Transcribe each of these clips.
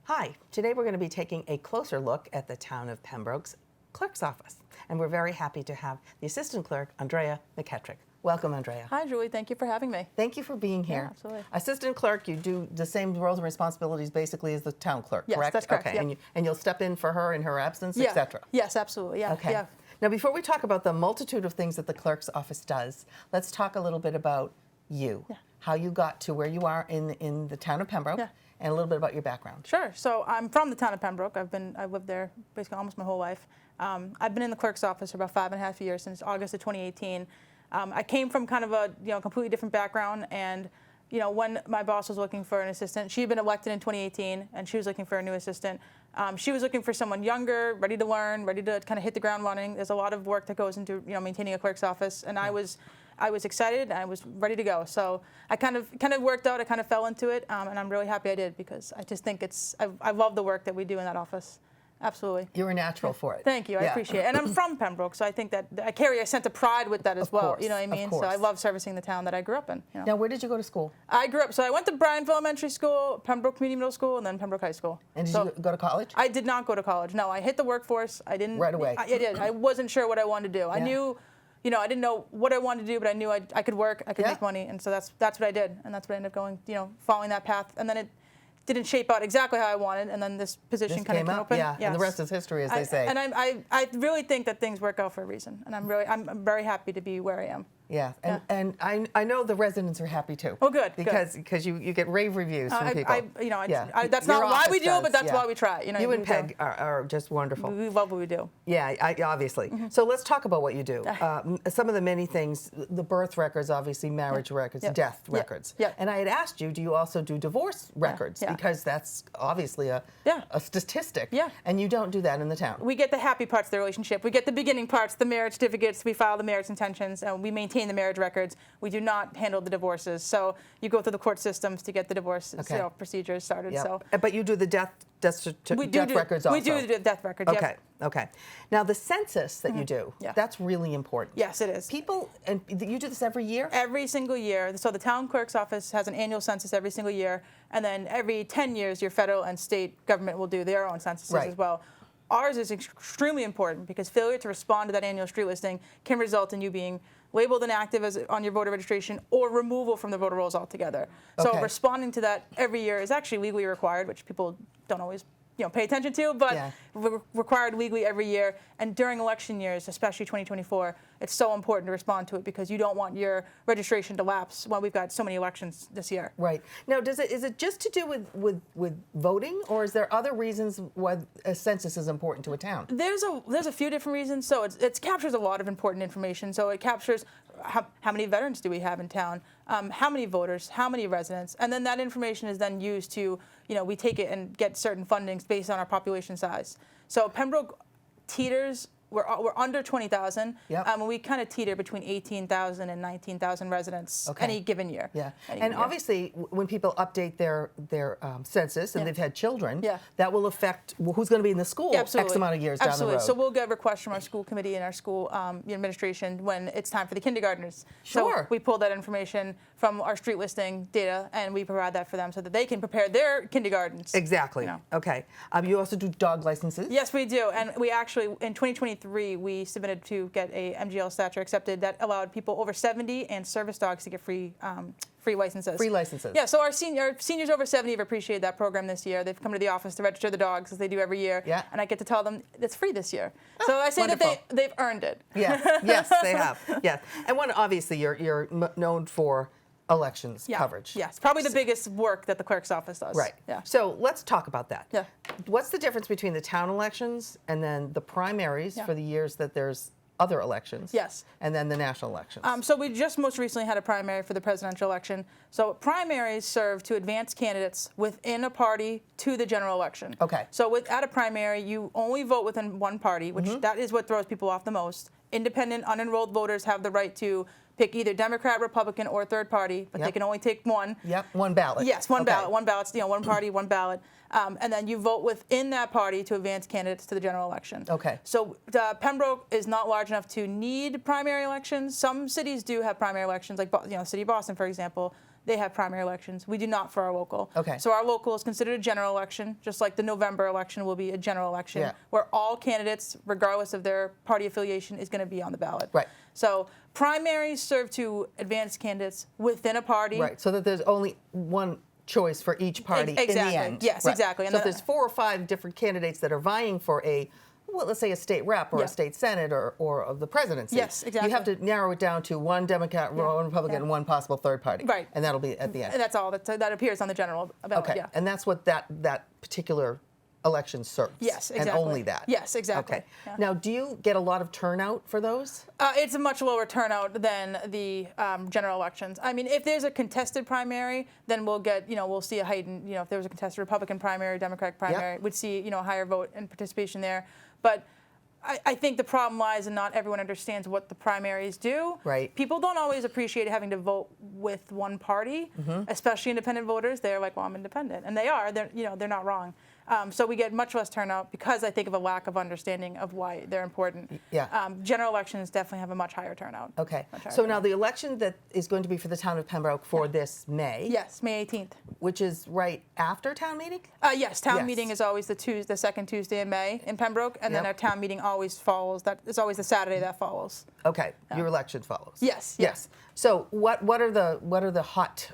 Hi, today we're going to be taking a closer look at the town of Pembroke's clerk's office. And we're very happy to have the assistant clerk, Andrea McEttrick. Welcome, Andrea. Hi, Julie. Thank you for having me. Thank you for being here. Yeah, absolutely. Assistant clerk, you do the same roles and responsibilities basically as the town clerk, Yes, correct? that's correct. Okay, Yep. and you'll step in for her in her absence, Yeah. etc. Yes, absolutely. Yeah. Okay. Yeah. Now, before we talk about the multitude of things that the clerk's office does, let's talk a little bit about you, how you got to where you are in the town of Pembroke, and a little bit about your background. Sure. So I'm from the town of Pembroke. I've lived there basically almost my whole life. I've been in the clerk's office for about 5.5 years, since August of 2018. I came from kind of a completely different background, and when my boss was looking for an assistant, she had been elected in 2018, and she was looking for a new assistant. She was looking for someone younger, ready to learn, ready to kind of hit the ground running. There's a lot of work that goes into maintaining a clerk's office, and I was excited and I was ready to go. So I kind of worked out. I kind of fell into it, and I'm really happy I did, because I just think I love the work that we do in that office. Absolutely. You're a natural for it. Thank you. I appreciate it. And I'm from Pembroke, so I think that I carry a sense of pride with that as well. Course, you know what I mean? So I love servicing the town that I grew up in. Now, where did you go to school? I went to Bryanville Elementary School, Pembroke Community Middle School, and then Pembroke High School. And did you go to college? I did not go to college. No, I hit the workforce. I didn't. Right away. I did. I wasn't sure what I wanted to do. I knew, I didn't know what I wanted to do, but I knew I could work, I could make money, and so that's what I did, and that's what I ended up going, following that path, and then it didn't shape out exactly how I wanted, and then this position kind of came open. Yeah, and the rest is history, as they say. And I really think that things work out for a reason, and I'm very happy to be where I am. Yeah, and I know the residents are happy too. Oh, good. Because you get rave reviews from people. That's not why we do it, but that's why we try. You and Peg are just wonderful. We love what we do. Yeah, obviously. So let's talk about what you do. Some of the many things, the birth records, obviously, marriage records, death records. And I had asked you, do you also do divorce records? Because that's obviously a statistic. And you don't do that in the town. We get the happy parts of the relationship. We get the beginning parts, the marriage certificates. We file the marriage intentions, and we maintain the marriage records. We do not handle the divorces. So you go through the court systems to get the divorce procedures started. So, but you do the death records also. We do the death records. Okay. Okay. Now the census that you do, that's really important. Yes, it is. And you do this every year? Every single year. So the town clerk's office has an annual census every single year, and then every 10 years your federal and state government will do their own censuses as well. Ours is extremely important, because failure to respond to that annual street listing can result in you being labeled inactive on your voter registration or removal from the voter rolls altogether. So responding to that every year is actually legally required, which people don't always pay attention to, but required legally every year. And during election years, especially 2024, it's so important to respond to it, because you don't want your registration to lapse when we've got so many elections this year. Right. Now, is it just to do with voting, or is there other reasons why a census is important to a town? There's a few different reasons. So it captures a lot of important information. So it captures how many veterans do we have in town, how many voters, how many residents, and then that information is then used to, we take it and get certain fundings based on our population size. So Pembroke teeters, we're under 20,000, and we kind of teeter between 18,000 and 19,000 residents any given year. Obviously, when people update their census and they've had children, that will affect who's going to be in the school X amount of years down the road. So we'll get requests from our school committee and our school administration when it's time for the kindergartners. So we pull that information from our street listing data, and we provide that for them so that they can prepare their kindergartens. Exactly. Okay. You also do dog licenses? Yes, we do. And we actually, in 2023, we submitted to get a MGL stature accepted that allowed people over 70 and service dogs to get free licenses. Free licenses. Yeah, so our seniors over 70 have appreciated that program this year. They've come to the office to register the dogs, as they do every year. And I get to tell them it's free this year. So I say that they've earned it. Yes, they have. Yes. And obviously, you're known for elections coverage. Yes, probably the biggest work that the clerk's office does. Right. So let's talk about that. What's the difference between the town elections and then the primaries for the years that there's other elections? And then the national elections. So we just most recently had a primary for the presidential election. So primaries serve to advance candidates within a party to the general election. So at a primary, you only vote within one party, which that is what throws people off the most. Independent, unenrolled voters have the right to pick either Democrat, Republican, or third party, but they can only take one. One ballot. Yes, one ballot. One ballot, one party, one ballot. And then you vote within that party to advance candidates to the general election. So Pembroke is not large enough to need primary elections. Some cities do have primary elections, like the city of Boston, for example. they have primary elections. We do not for our local. Okay. So our local is considered a general election, just like the November election will be a general election, where all candidates, regardless of their party affiliation, is going to be on the ballot. Right. So primaries serve to advance candidates within a party. Right, so that there's only one choice for each party in the end. Yes, exactly. So if there's 4 or 5 different candidates that are vying for a, well, let's say a state rep or a state senate or of the presidency. Yes, exactly. You have to narrow it down to one Democrat, one Republican, and one possible third party. Right. And that'll be at the end. And that's all that appears on the general ballot. Okay. And that's what that particular election serves. Yes, exactly. And only that. Yes, exactly. Okay. Yeah. Now, do you get a lot of turnout for those? It's a much lower turnout than the general elections. I mean, if there's a contested primary, then we'll see a heightened, if there was a contested Republican primary, Democratic primary, we'd see, a higher vote and participation there. But I think the problem lies in not everyone understands what the primaries do. Right. People don't always appreciate having to vote with one party, especially independent voters. They're like, well, I'm independent. And they are. They're not wrong. So we get much less turnout because I think of a lack of understanding of why they're important. Yeah. General elections definitely have a much higher turnout. Okay. So now the election that is going to be for the town of Pembroke for this May. Yes, May 18th. Which is right after town meeting? Yes, town meeting is always the second Tuesday in May in Pembroke, and then our town meeting always follows. It's always the Saturday that follows. Okay. Your election follows. Yes. Yes. So what are the hot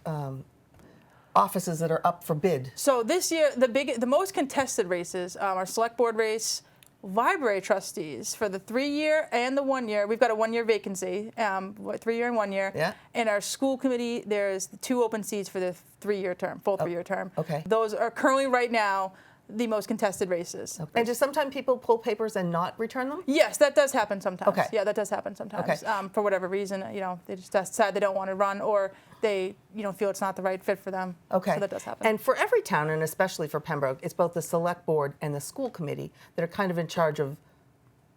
offices that are up for bid? So this year, the most contested races are select board race, library trustees for the 3-year and the 1-year. We've got a 1-year vacancy, 3-year and 1 year. Yeah. And our school committee, there's 2 open seats for the 3-year term, full 3-year term. Okay. Those are currently right now the most contested races. Okay. And do sometimes people pull papers and not return them? Yes, that does happen sometimes. Okay. Yeah, that does happen sometimes. Okay. For whatever reason, they just decide they don't want to run, or they, feel it's not the right fit for them. Okay. So that does happen. And for every town, and especially for Pembroke, it's both the select board and the school committee that are kind of in charge of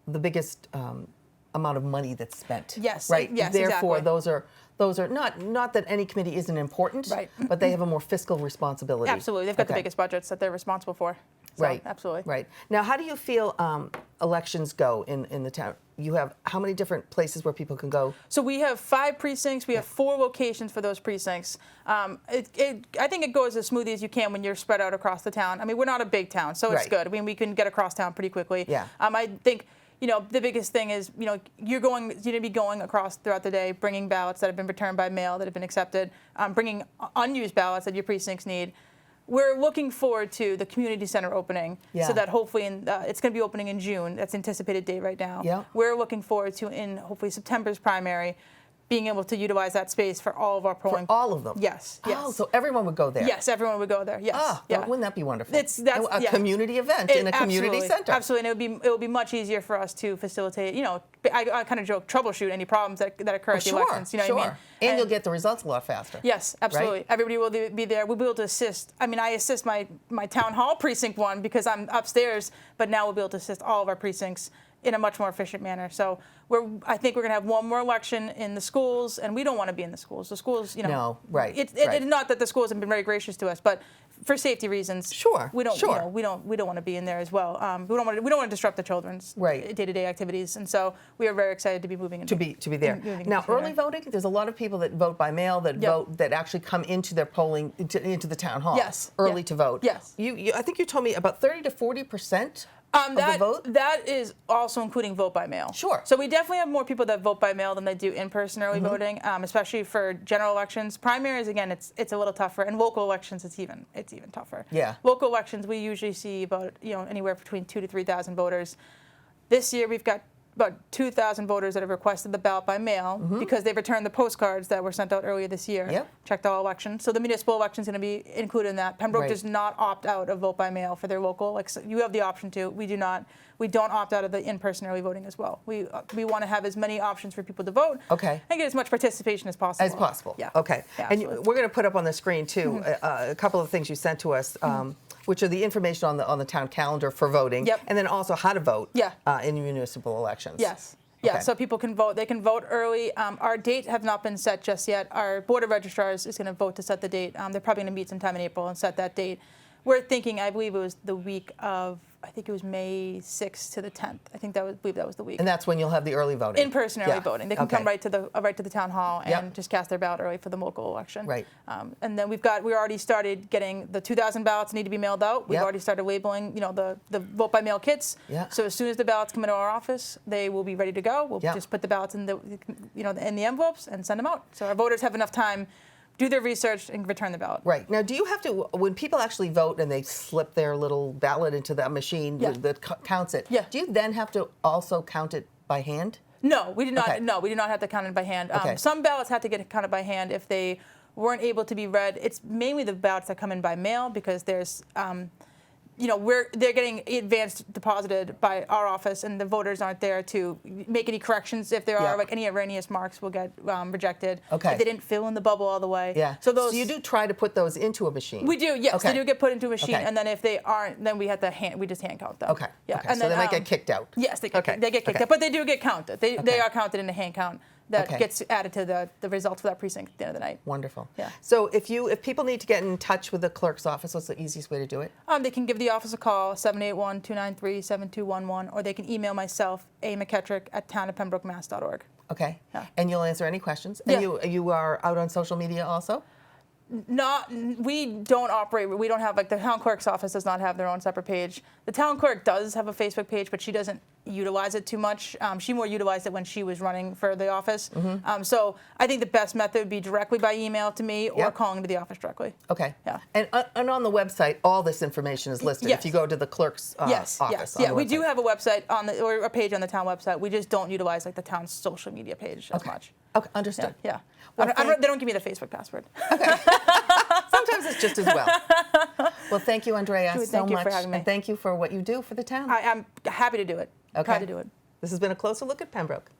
the biggest amount of money that's spent. Yes. Right. Yes. Therefore, exactly. those are not that any committee isn't important, right, but they have a more fiscal responsibility. Absolutely. They've got the biggest budgets that they're responsible for. So, right. Absolutely. Right. Now, how do you feel elections go in the town? You have how many different places where people can go? So we have 5 precincts. We have 4 locations for those precincts. I think it goes as smoothly as you can when you're spread out across the town. I mean, we're not a big town, so it's good. I mean, we can get across town pretty quickly. Yeah. I think, the biggest thing is, you're going to be going across throughout the day, bringing ballots that have been returned by mail, that have been accepted, bringing unused ballots that your precincts need. We're looking forward to the community center opening, so that hopefully it's going to be opening in June. That's the anticipated date right now. Yeah. We're looking forward to, in hopefully September's primary, being able to utilize that space for all of our polling. For all of them? Yes. Oh, so everyone would go there? Yes, everyone would go there. Yes. Well, wouldn't that be wonderful? That's a community event in a community center. Absolutely, and it would be much easier for us to facilitate. I kind of joke, troubleshoot any problems that occur at the elections. What I mean? And you'll get the results a lot faster. Yes, absolutely. Right? Everybody will be there. We'll be able to assist. I mean, I assist my town hall precinct 1 because I'm upstairs, but now we'll be able to assist all of our precincts in a much more efficient manner. So I think we're going to have one more election in the schools, and we don't want to be in the schools. The schools, No, right. It's not that the schools have been very gracious to us, but for safety reasons, we don't want to be in there as well. We don't want to disrupt the children's day-to-day activities, and so we are very excited to be moving into to be there. Now, early voting. There's a lot of people that vote by mail that vote that actually come into their polling into the town hall. Yes. Early to vote. Yes. I think you told me about 30 to 40%. Of the vote? That is also including vote by mail. Sure. So we definitely have more people that vote by mail than they do in-person early voting, especially for general elections. Primaries, again, it's a little tougher, and local elections, it's even tougher. Yeah. Local elections, we usually see about anywhere between 2,000 to 3,000 voters. This year, we've got about 2,000 voters that have requested the ballot by mail because they've returned the postcards that were sent out earlier this year. Yep. Checked all elections. So the municipal election is going to be included in that. Pembroke does not opt out of vote by mail for their local. So you have the option to. We do not. We don't opt out of the in-person early voting as well. We want to have as many options for people to vote. Okay. And get as much participation as possible. As possible. Yeah. Okay. Yeah, and we're going to put up on the screen too a couple of things you sent to us. Which are the information on the town calendar for voting, and then also how to vote in municipal elections. Yes. Yeah, so people can vote. They can vote early. Our date have not been set just yet. Our Board of Registrars is going to vote to set the date. They're probably going to meet sometime in April and set that date. We're thinking, I believe it was the week of, I think it was May 6th to the 10th. I believe that was the week. And that's when you'll have the early voting. In-person early voting. They can come right to the town hall and just cast their ballot early for the local election. Right. And then we already started getting the 2,000 ballots need to be mailed out. We've already started labeling, the vote by mail kits. Yeah. So as soon as the ballots come into our office, they will be ready to go. We'll just put the ballots in in the envelopes and send them out. So our voters have enough time, do their research, and return the ballot. Right. Now, do you have to, when people actually vote and they slip their little ballot into that machine that counts it, do you then have to also count it by hand? No, we did not. Okay. No, we did not have to count it by hand. Okay. Some ballots had to get counted by hand if they weren't able to be read. It's mainly the ballots that come in by mail because there's they're getting advanced deposited by our office, and the voters aren't there to make any corrections. If there are any erroneous marks, will get rejected. Okay. If they didn't fill in the bubble all the way. Yeah. So you do try to put those into a machine. We do. Yes, okay. They do get put into a machine, okay. and then if they aren't, then we just hand count them. Okay. Yeah. Okay. And so then, they might get kicked out. Yes, they get kicked out, but they do get counted. They are counted in a hand count. That gets added to the results for that precinct at the end of the night. Wonderful. Yeah. So if people need to get in touch with the clerk's office, what's the easiest way to do it? They can give the office a call, 781-293-7211, or they can email myself, McEttrick at townofpembrokemass.org. Okay. Yeah. And you'll answer any questions. And you are out on social media also? We don't operate. We don't have, the town clerk's office does not have their own separate page. The town clerk does have a Facebook page, but she doesn't utilize it too much. She more utilized it when she was running for the office. Mm-hmm. So I think the best method would be directly by email to me or calling to the office directly. Okay. Yeah. And on the website, all this information is listed. Yes. If you go to the clerk's office. Yes. Yeah. We do have a website or a page on the town website. We just don't utilize the town's social media page as much. Okay. Understood. Yeah. Well, they don't give me the Facebook password. Okay. Sometimes it's just as well. Well, thank you, Andrea, so thank you much. for having me. And thank you for what you do for the town. I'm happy to do it. Okay. Proud to do it. This has been a closer look at Pembroke.